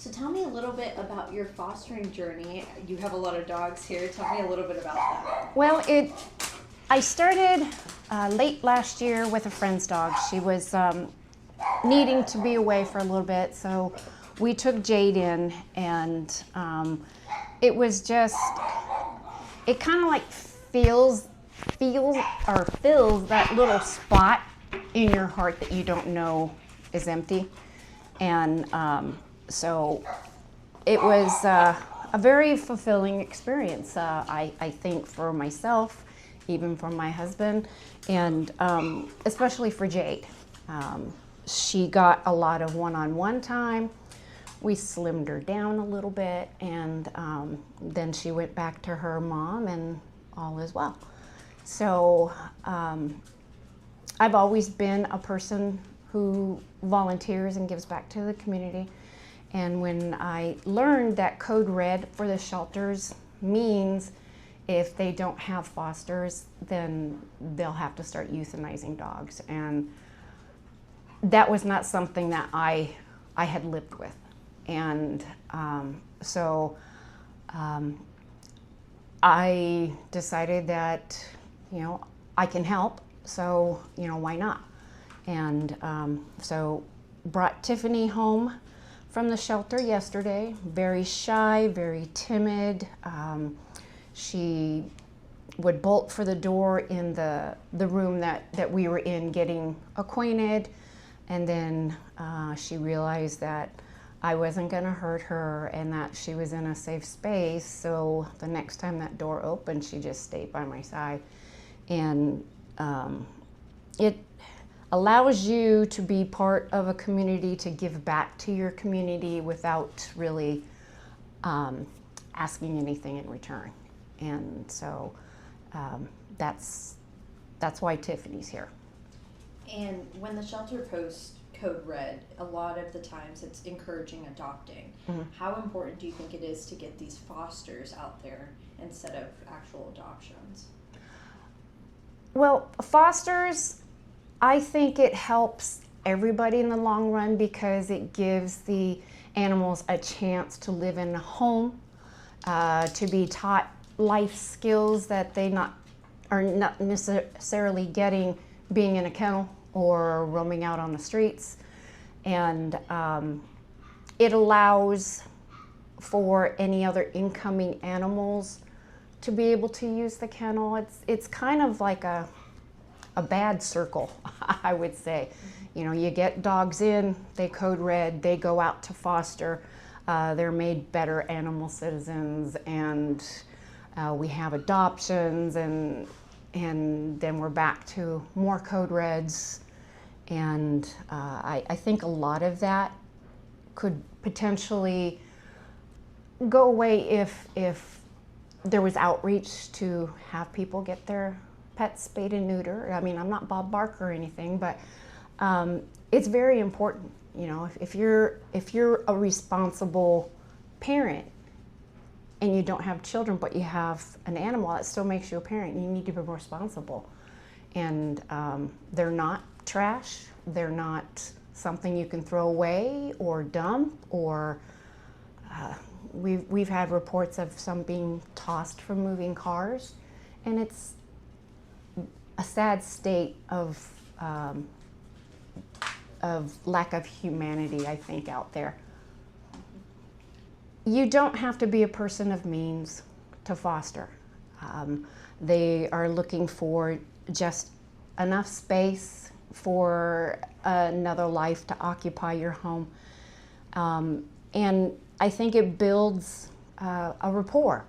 So tell me a little bit about your fostering journey. You have a lot of dogs here. Tell me a little bit about that. Well, I started late last year with a friend's dog. She was needing to be away for a little bit, so we took Jade in, and it was just, it kind of like feels or fills that little spot in your heart that you don't know is empty. And so it was a very fulfilling experience, I think, for myself, even for my husband, and especially for Jade. She got a lot of one-on-one time. We slimmed her down a little bit, and then she went back to her mom, and all is well. So I've always been a person who volunteers and gives back to the community. And when I learned that Code Red for the shelters means if they don't have fosters, then they'll have to start euthanizing dogs. And that was not something that I had lived with. And so I decided that, I can help, so, why not? And so brought Tiffany home from the shelter yesterday, very shy, very timid. She would bolt for the door in the room that we were in getting acquainted, and then she realized that I wasn't going to hurt her and that she was in a safe space. So the next time that door opened, she just stayed by my side. And it allows you to be part of a community, to give back to your community without really asking anything in return. And so that's why Tiffany's here. And when the shelter posts Code Red, a lot of the times it's encouraging adopting. Mm-hmm. How important do you think it is to get these fosters out there instead of actual adoptions? Well, fosters, I think it helps everybody in the long run because it gives the animals a chance to live in a home, to be taught life skills that they are not necessarily getting being in a kennel or roaming out on the streets. And it allows for any incoming incoming animals to be able to use the kennel. It's kind of like a bad circle, I would say. You get dogs in, they Code Red, they go out to foster, they're made better animal citizens, and we have adoptions, and then we're back to more Code Reds. And I think a lot of that could potentially go away if there was outreach to have people get their pets spayed and neutered. I mean, I'm not Bob Barker or anything, but it's very important. If you're a responsible parent and you don't have children, but you have an animal, that still makes you a parent. You need to be responsible. And they're not trash. They're not something you can throw away or dump, or we've had reports of some being tossed from moving cars, and it's a sad state of lack of humanity, I think, out there. You don't have to be a person of means to foster. They are looking for just enough space for another life to occupy your home. And I think it builds a rapport.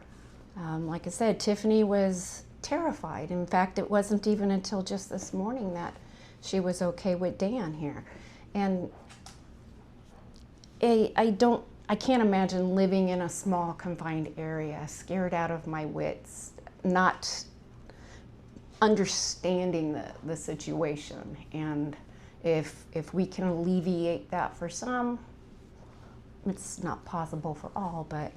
Like I said, Tiffany was terrified. In fact, it wasn't even until just this morning that she was okay with Dan here. And I can't imagine living in a small confined area, scared out of my wits, not understanding the situation. And if we can alleviate that for some, it's not possible for all, but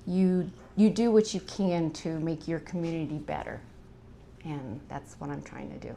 you do what you can to make your community better. And that's what I'm trying to do.